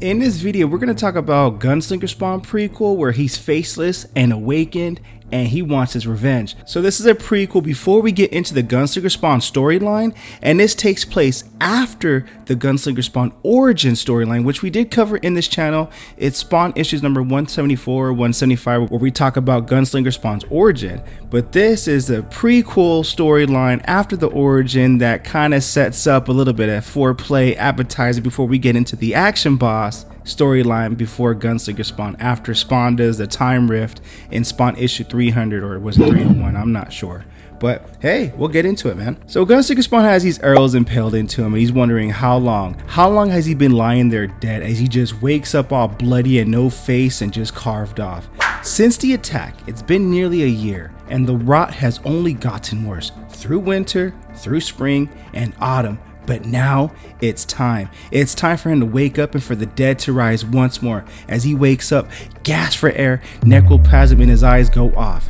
In this video, we're going to talk about Gunslinger Spawn prequel where he's faceless and awakened and he wants his revenge. So this is a prequel before we get into the Gunslinger Spawn storyline, and this takes place after the Gunslinger Spawn origin storyline, which we did cover in this channel. It's Spawn issues number 174, 175, where we talk about Gunslinger Spawn's origin. But this is a prequel storyline after the origin that kind of sets up a little bit of foreplay, appetizer before we get into the action boss storyline before Gunslinger Spawn, after Spawn does the time rift in Spawn issue 300, or was it 301? I'm not sure. But hey, we'll get into it, man. So Gunslinger Spawn has these arrows impaled into him, and he's wondering how long has he been lying there dead, as he just wakes up all bloody and no face and just carved off. Since the attack, it's been nearly a year, and the rot has only gotten worse through winter, through spring, and autumn. But now it's time. It's time for him to wake up and for the dead to rise once more. As he wakes up, gasp for air, necroplasm in his eyes go off.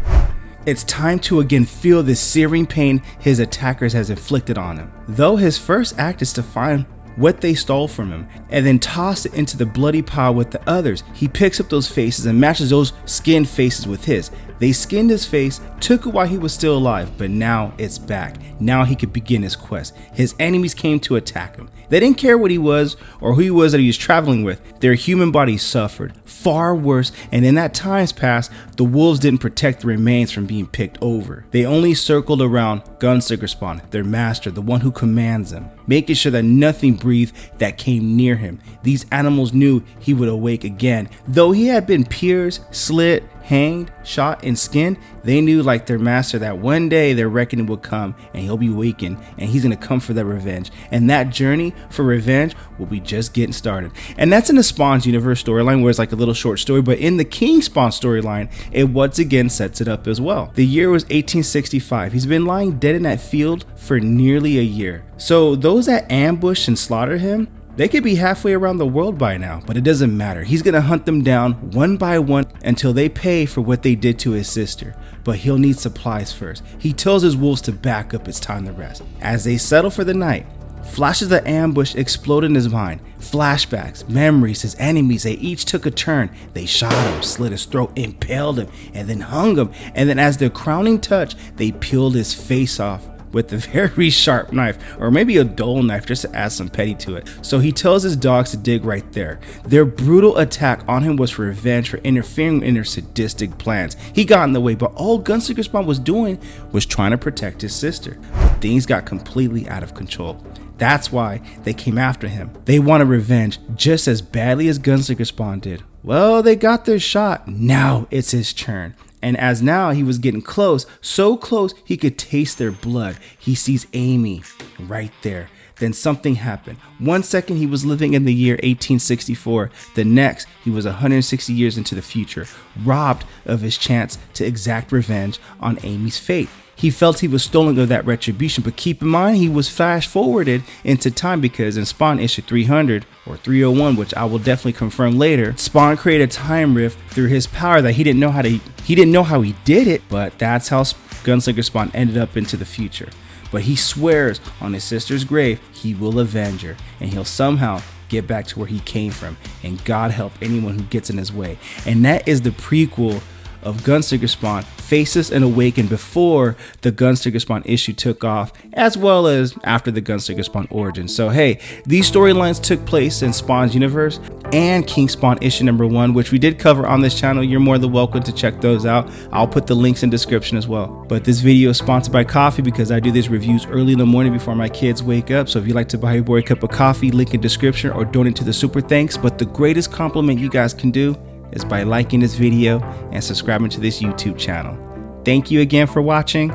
It's time to again feel the searing pain his attackers has inflicted on him. Though his first act is to find what they stole from him and then toss it into the bloody pile with the others. He picks up those faces and matches those skinned faces with his. They skinned his face, took it while he was still alive, but now it's back. Now he could begin his quest. His enemies came to attack him. They didn't care what he was or who he was that he was traveling with. Their human bodies suffered far worse, and in that time's past, the wolves didn't protect the remains from being picked over. They only circled around Gunslinger Spawn, their master, the one who commands them, making sure that nothing breathed that came near him. These animals knew he would awake again. Though he had been pierced, slit, hanged, shot, and skinned, they knew, like their master, that one day their reckoning would come and he'll be awakened and he's going to come for their revenge. And that journey for revenge will be just getting started. And that's in the Spawn's universe storyline, where it's like a little short story, but in the King Spawn storyline, it once again sets it up as well. The year was 1865. He's been lying dead in that field for nearly a year. So those that ambushed and slaughtered him, they could be halfway around the world by now, but it doesn't matter. He's gonna hunt them down one by one until they pay for what they did to his sister. But he'll need supplies first. He tells his wolves to back up, it's time to rest. As they settle for the night, flashes of the ambush explode in his mind. Flashbacks, memories, his enemies, they each took a turn. They shot him, slit his throat, impaled him, and then hung him. And then as their crowning touch, they peeled his face off with a very sharp knife, or maybe a dull knife, just to add some petty to it. So he tells his dogs to dig right there. Their brutal attack on him was for revenge, for interfering in their sadistic plans. He got in the way, but all Gunslinger Spawn was doing was trying to protect his sister. But things got completely out of control. That's why they came after him. They wanted revenge just as badly as Gunslinger Spawn did. Well, they got their shot. Now it's his turn. And as now he was getting close, so close he could taste their blood. He sees Amy right there. Then something happened. 1 second he was living in the year 1864. The next he was 160 years into the future, robbed of his chance to exact revenge on Amy's fate. He felt he was stolen of that retribution, but keep in mind he was flash forwarded into time, because in Spawn issue 300 or 301, which I will definitely confirm later, Spawn created a time rift through his power that he didn't know how he did it, but that's how Gunslinger Spawn ended up into the future. But he swears on his sister's grave he will avenge her, and he'll somehow get back to where he came from, and God help anyone who gets in his way. And that is the prequel of Gunslinger Spawn, Faceless and Awakened, before the Gunslinger Spawn issue took off, as well as after the Gunslinger Spawn origin. So hey, these storylines took place in Spawn's universe and King Spawn issue number 1, which we did cover on this channel. You're more than welcome to check those out. I'll put the links in description as well. But this video is sponsored by coffee, because I do these reviews early in the morning before my kids wake up. So if you'd like to buy your boy a cup of coffee, link in description, or donate to the super thanks. But the greatest compliment you guys can do is by liking this video and subscribing to this YouTube channel. Thank you again for watching.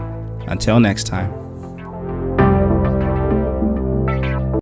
Until next time.